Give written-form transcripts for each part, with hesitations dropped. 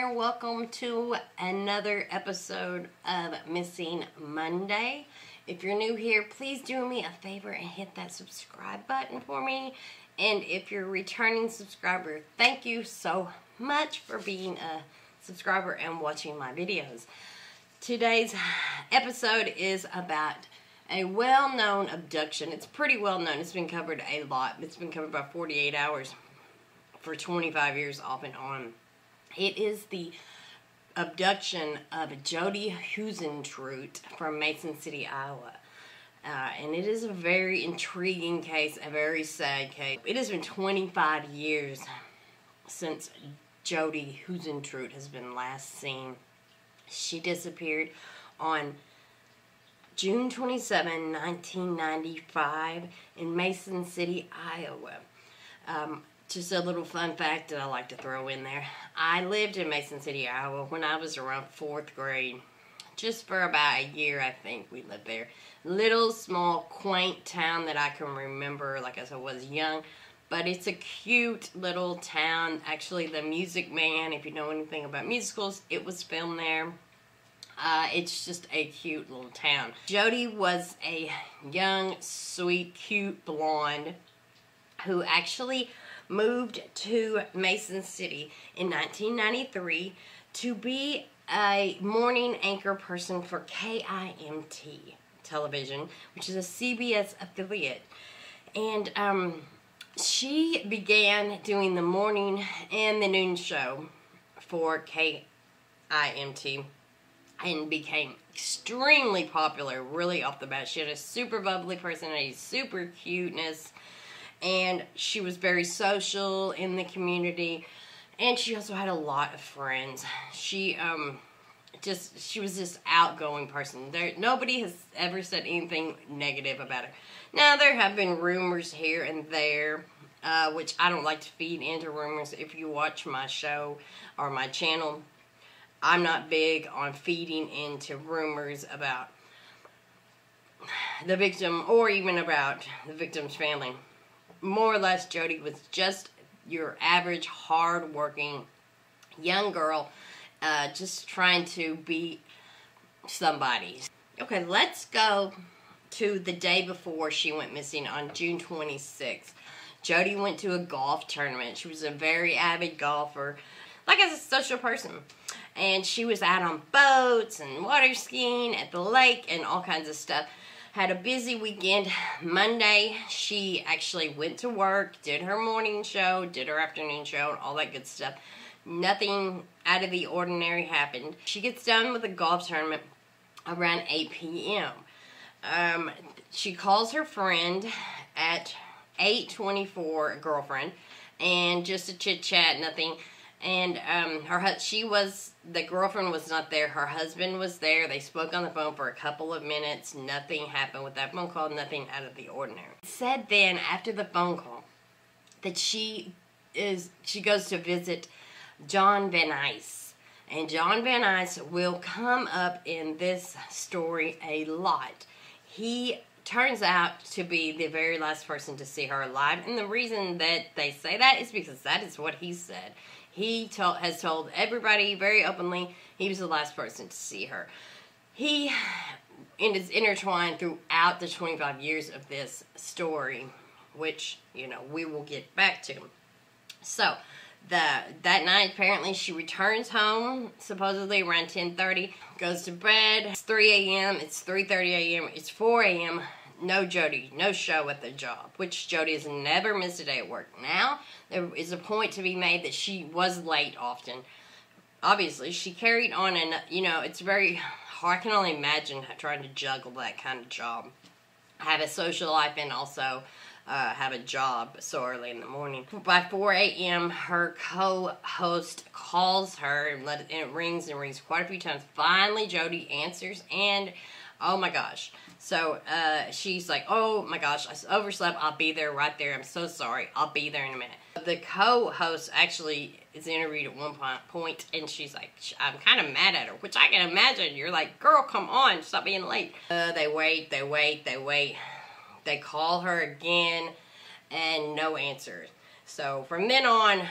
there. Welcome to another episode of Missing Monday. If you're new here, please do me a favor and hit that subscribe button for me. And if you're a returning subscriber, thank you so much for being a subscriber and watching my videos. Today's episode is about a well-known abduction. It's pretty well known. It's been covered a lot. It's been covered by 48 Hours for 25 years off and on. It is the abduction of Jodi Huisentruit from Mason City, Iowa. And it is a very intriguing case, a very sad case. It has been 25 years since Jodi Huisentruit has been last seen. She disappeared on June 27, 1995 in Mason City, Iowa. Just a little fun fact that I like to throw in there. I lived in Mason City, Iowa when I was around 4th grade. Just for about a year, I think, we lived there. Little, small, quaint town that I can remember like as I was young. But it's a cute little town. Actually, The Music Man, if you know anything about musicals, it was filmed there. It's just a cute little town. Jodi was a young, sweet, cute blonde who actually moved to Mason City in 1993 to be a morning anchor person for KIMT television, which is a CBS affiliate. And she began doing the morning and the noon show for KIMT and became extremely popular really off the bat. She had a super bubbly personality, super cuteness, and she was very social in the community, and she also had a lot of friends. She was just outgoing person. Nobody has ever said anything negative about her. Now, there have been rumors here and there, which I don't like to feed into rumors. If you watch my show or my channel, I'm not big on feeding into rumors about the victim or even about the victim's family. More or less, Jodi was just your average, hard-working young girl, just trying to be somebody. Okay, let's go to the day before she went missing on June 26th. Jodi went to a golf tournament. She was a very avid golfer, like as a social person. And she was out on boats and water skiing at the lake and all kinds of stuff. Had a busy weekend. Monday, she actually went to work, did her morning show, did her afternoon show, and all that good stuff. Nothing out of the ordinary happened. She gets done with the golf tournament around 8 p.m. She calls her friend at 8:24, a girlfriend, and just a chit-chat, nothing. And the girlfriend was not there. Her husband was there. They spoke on the phone for a couple of minutes. Nothing happened with that phone call. Nothing out of the ordinary. Said then, after the phone call, that she goes to visit John Van Ice. And John Van Ice will come up in this story a lot. He turns out to be the very last person to see her alive. And the reason that they say that is because that is what he said. He has told everybody very openly he was the last person to see her. He is intertwined throughout the 25 years of this story, which, we will get back to. So, that night, apparently, she returns home, supposedly around 10:30, goes to bed. It's 3 a.m., it's 3:30 a.m., it's 4 a.m., no Jodi, no show at the job, which Jodi has never missed a day at work. Now, there is a point to be made that she was late often. Obviously, she carried on, and, it's very hard. I can only imagine trying to juggle that kind of job. Have a social life and also have a job so early in the morning. By 4 a.m., her co-host calls her, and it rings and rings quite a few times. Finally, Jodi answers, and oh my gosh. So, she's like, oh my gosh, I overslept. I'll be there right there. I'm so sorry. I'll be there in a minute. The co-host actually is interviewed at one point, and she's like, I'm kind of mad at her, which I can imagine. You're like, girl, come on, stop being late. They wait. They call her again, and no answer. So, from then on,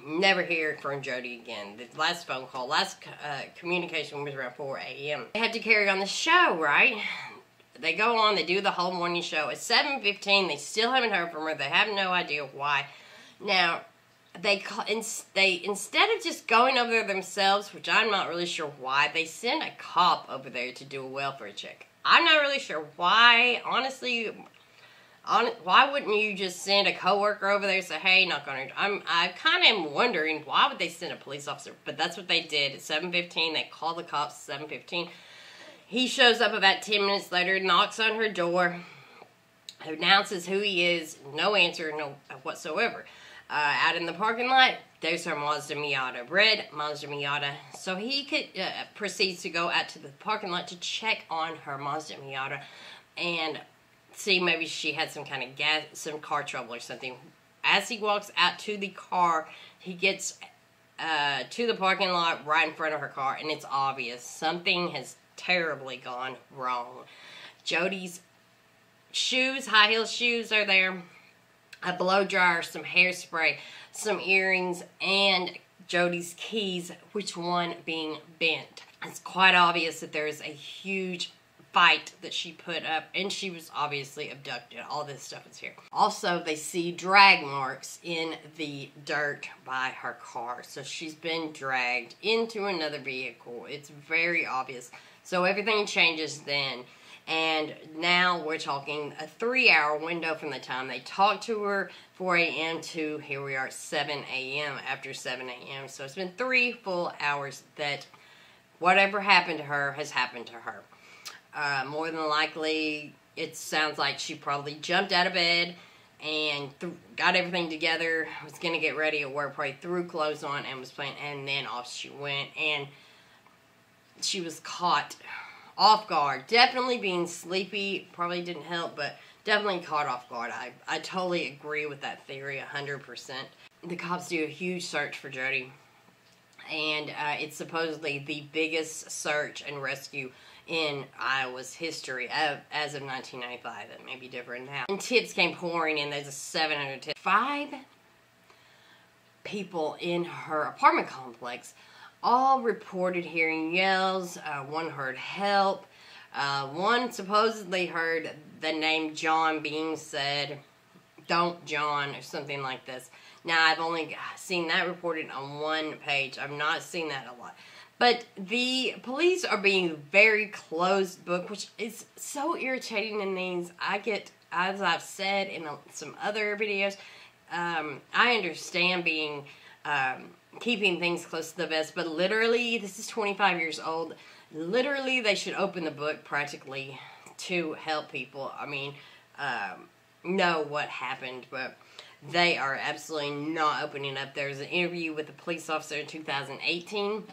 Never hear from Jodi again. The last phone call, last communication was around 4 a.m. They had to carry on the show, right? They go on, they do the whole morning show. At 7:15, they still haven't heard from her. They have no idea why. Now, they instead of just going over there themselves, which I'm not really sure why, they send a cop over there to do a welfare check. I'm not really sure why. Honestly, why wouldn't you just send a coworker over there and say, hey, knock on her? I kind of am wondering, why would they send a police officer? But that's what they did. At 7:15, they call the cops at 7:15. He shows up about 10 minutes later, knocks on her door, announces who he is, no answer, no whatsoever. Out in the parking lot, there's her Mazda Miata, red Mazda Miata. So he proceeds to go out to the parking lot to check on her Mazda Miata and see maybe she had some kind of some car trouble or something. As he walks out to the car, he gets to the parking lot right in front of her car, and it's obvious something has terribly gone wrong. Jodi's shoes, high heel shoes, are there. A blow dryer, some hairspray, some earrings, and Jodi's keys, which one being bent. It's quite obvious that there is a huge fight that she put up, and she was obviously abducted. All this stuff is here. Also, they see drag marks in the dirt by her car. So she's been dragged into another vehicle. It's very obvious. So everything changes then. And now we're talking a 3-hour window from the time they talked to her, 4 a.m. to here we are, 7 a.m. after 7 a.m. So it's been 3 full hours that whatever happened to her has happened to her. More than likely, it sounds like she probably jumped out of bed and got everything together, was going to get ready at work, probably threw clothes on and was playing, and then off she went. And she was caught off guard. Definitely being sleepy probably didn't help, but definitely caught off guard. I totally agree with that theory 100%. The cops do a huge search for Jodi, and it's supposedly the biggest search and rescue in Iowa's history as of 1995. That may be different now. And tips came pouring in. There's a 700 tips. 5 people in her apartment complex all reported hearing yells. One heard help. One supposedly heard the name John being said. Don't John, or something like this. Now, I've only seen that reported on one page. I've not seen that a lot. But the police are being very closed book, which is so irritating in these. I get, as I've said in some other videos, I understand being keeping things close to the vest, but literally, this is 25 years old. Literally, they should open the book practically to help people. I mean, know what happened, but they are absolutely not opening up. There was an interview with a police officer in 2018,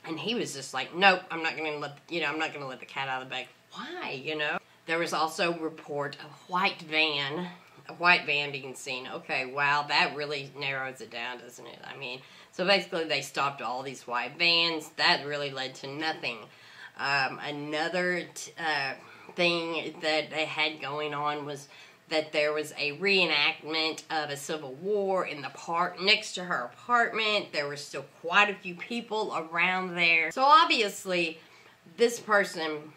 and he was just like, nope, I'm not going to let, I'm not going to let the cat out of the bag. Why, There was also a report of a white van being seen. Okay, wow, that really narrows it down, doesn't it? I mean, so basically they stopped all these white vans. That really led to nothing. Another thing that they had going on was that there was a reenactment of a Civil War in the park next to her apartment. There were still quite a few people around there. So obviously, this person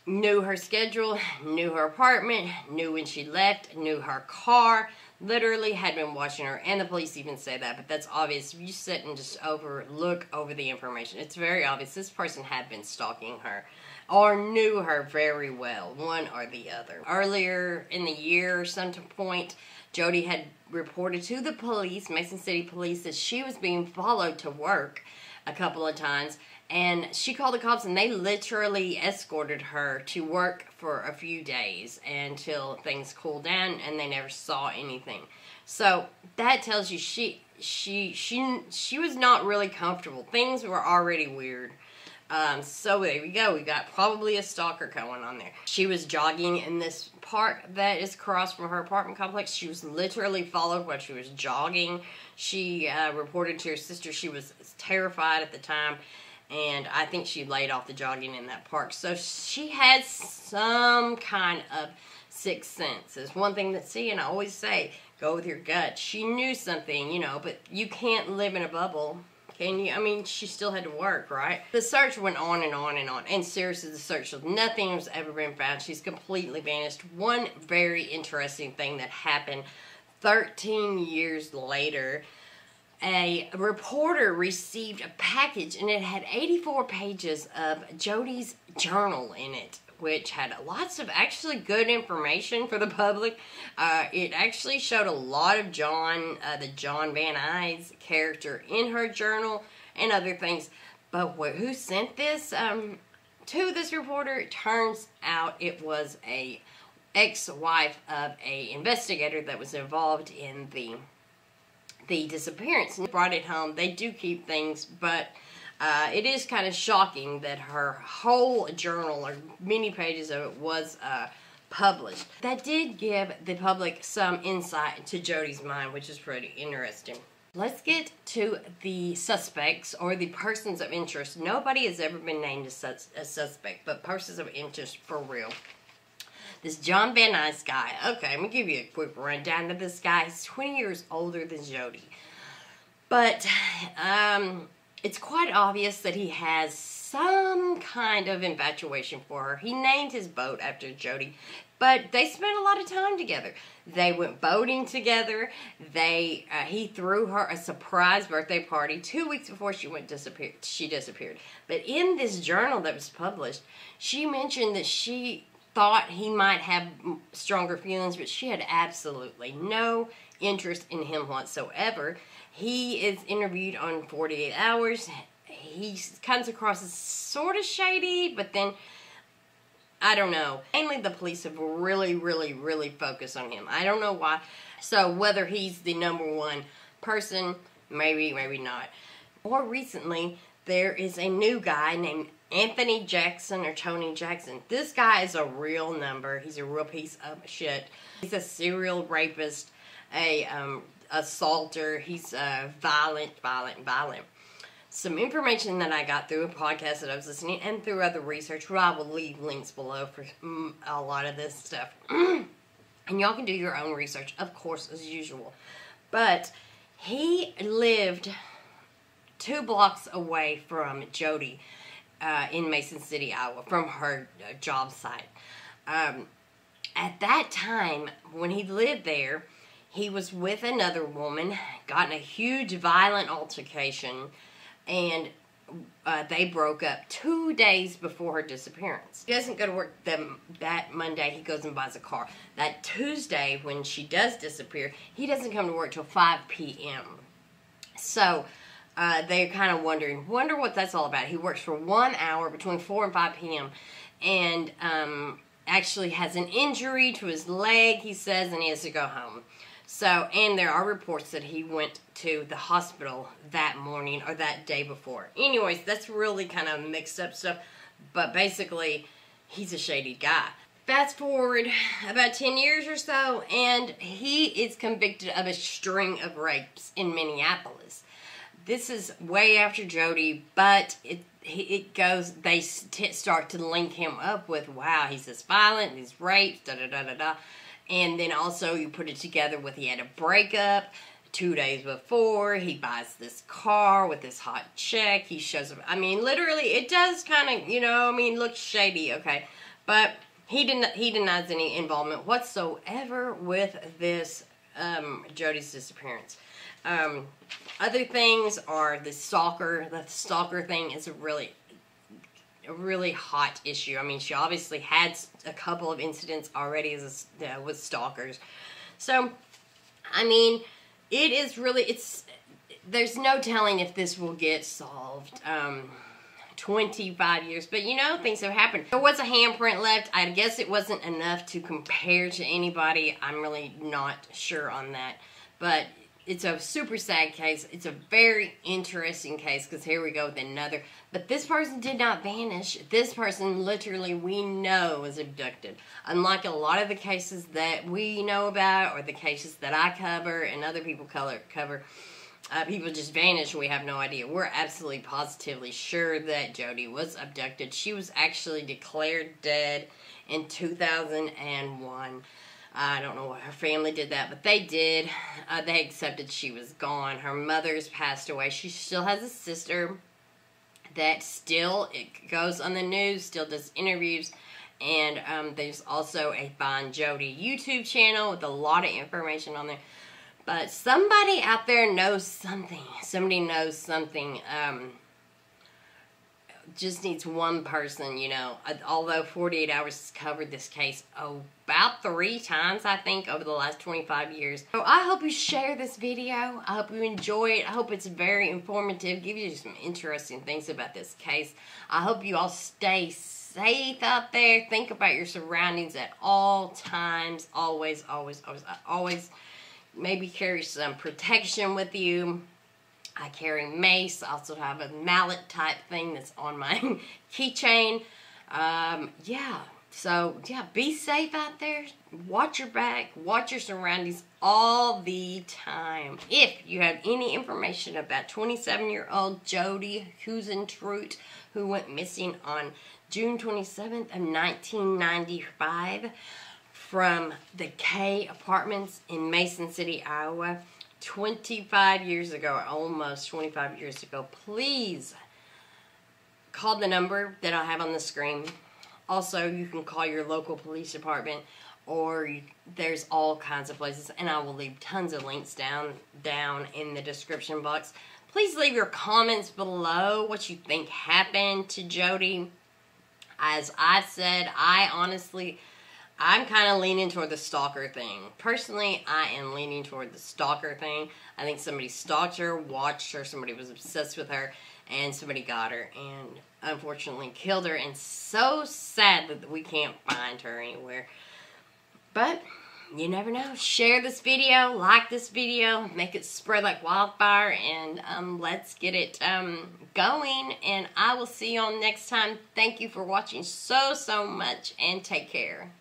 knew her schedule, knew her apartment, knew when she left, knew her car, literally had been watching her, and the police even say that, but that's obvious. If you sit and just look over the information, it's very obvious this person had been stalking her, or knew her very well, one or the other. Earlier in the year, some point, Jodi had reported to the police, Mason City Police, that she was being followed to work a couple of times, and she called the cops, and they literally escorted her to work for a few days until things cooled down, and they never saw anything. So that tells you she was not really comfortable. Things were already weird. So there we go. We got probably a stalker going on there. She was jogging in this park that is across from her apartment complex. She was literally followed while she was jogging. She reported to her sister she was terrified at the time, and I think she laid off the jogging in that park. So she has some kind of sixth sense. It's one thing that, and I always say, go with your gut. She knew something, you know, but you can't live in a bubble. Can you? I mean, she still had to work, right? The search went on and on and on. And seriously, the search, nothing has ever been found. She's completely vanished. One very interesting thing that happened 13 years later, a reporter received a package, and it had 84 pages of Jodi's journal in it, which had lots of actually good information for the public. It actually showed a lot of the John Van Nuys character in her journal and other things. But who sent this to this reporter? It turns out it was a ex-wife of a investigator that was involved in the disappearance. And brought it home. They do keep things, but it is kind of shocking that her whole journal, or many pages of it, was published. That did give the public some insight into Jodi's mind, which is pretty interesting. Let's get to the suspects, or the persons of interest. Nobody has ever been named as a suspect, but persons of interest for real. This John Van Nuys guy. Okay, I'm going to give you a quick rundown of this guy. He's 20 years older than Jodi. But, it's quite obvious that he has some kind of infatuation for her. He named his boat after Jodi, but they spent a lot of time together. They went boating together. He threw her a surprise birthday party 2 weeks before she disappeared. But in this journal that was published, she mentioned that she thought he might have stronger feelings, but she had absolutely no interest in him whatsoever. He is interviewed on 48 Hours. He comes across as sort of shady, but then, I don't know. Mainly the police have really, really, really focused on him. I don't know why. So whether he's the number one person, maybe, maybe not. More recently, there is a new guy named Anthony Jackson, or Tony Jackson. This guy is a real number. He's a real piece of shit. He's a serial rapist, assaulter. He's violent. Some information that I got through a podcast that I was listening and through other research, where I will leave links below for a lot of this stuff. And y'all can do your own research, of course, as usual. But he lived 2 blocks away from Jodi in Mason City, Iowa, from her job site. At that time, when he lived there, he was with another woman, got in a huge violent altercation, and they broke up 2 days before her disappearance. He doesn't go to work that Monday. He goes and buys a car. That Tuesday, when she does disappear, he doesn't come to work till 5 p.m. So they're kind of wonder what that's all about. He works for 1 hour between 4 and 5 p.m. and actually has an injury to his leg, he says, and he has to go home. So, and there are reports that he went to the hospital that morning or that day before. Anyways, that's really kind of mixed up stuff. But basically, he's a shady guy. Fast forward about 10 years or so, and he is convicted of a string of rapes in Minneapolis. This is way after Jodi, but they start to link him up with, wow, he's this violent, these rapes, da-da-da-da-da. And then also you put it together with he had a breakup 2 days before. He buys this car with this hot chick. He shows up. I mean, literally, it does kind of, look shady, okay? But he denies any involvement whatsoever with this Jodi's disappearance. Other things are the stalker. The stalker thing is a really hot issue. I mean, she obviously had a couple of incidents already with stalkers. So, I mean, it is really, there's no telling if this will get solved. 25 years, but things have happened. There was a handprint left. I guess it wasn't enough to compare to anybody. I'm really not sure on that, but it's a super sad case. It's a very interesting case, because here we go with another. But this person did not vanish. This person, literally, we know was abducted. Unlike a lot of the cases that we know about, or the cases that I cover and other people cover, people just vanish and we have no idea. We're absolutely positively sure that Jodi was abducted. She was actually declared dead in 2001. I don't know why her family did that, but they did. They accepted she was gone. Her mother's passed away. She still has a sister that still goes on the news, still does interviews. And there's also a Find Jodi YouTube channel with a lot of information on there. But somebody out there knows something. Somebody knows something. Just needs one person, you know. Although 48 Hours has covered this case about 3 times, I think, over the last 25 years. So I hope you share this video. I hope you enjoy it. I hope it's very informative. Give you some interesting things about this case. I hope you all stay safe out there. Think about your surroundings at all times. Always, always, always, always. Maybe carry some protection with you. I carry mace. I also have a mallet type thing that's on my keychain. Yeah. So, yeah, be safe out there. Watch your back. Watch your surroundings all the time. If you have any information about 27-year-old Jodi Huisentruit, who went missing on June 27th of 1995 from the K Apartments in Mason City, Iowa, 25 years ago, almost 25 years ago, please call the number that I have on the screen. Also, you can call your local police department, or there's all kinds of places, and I will leave tons of links down in the description box. Please leave your comments below what you think happened to Jodi. As I said, I'm kind of leaning toward the stalker thing. Personally, I am leaning toward the stalker thing. I think somebody stalked her, watched her, somebody was obsessed with her, and somebody got her and unfortunately killed her. And so sad that we can't find her anywhere. But you never know. Share this video, like this video, make it spread like wildfire, and let's get it going. And I will see you all next time. Thank you for watching so much, and take care.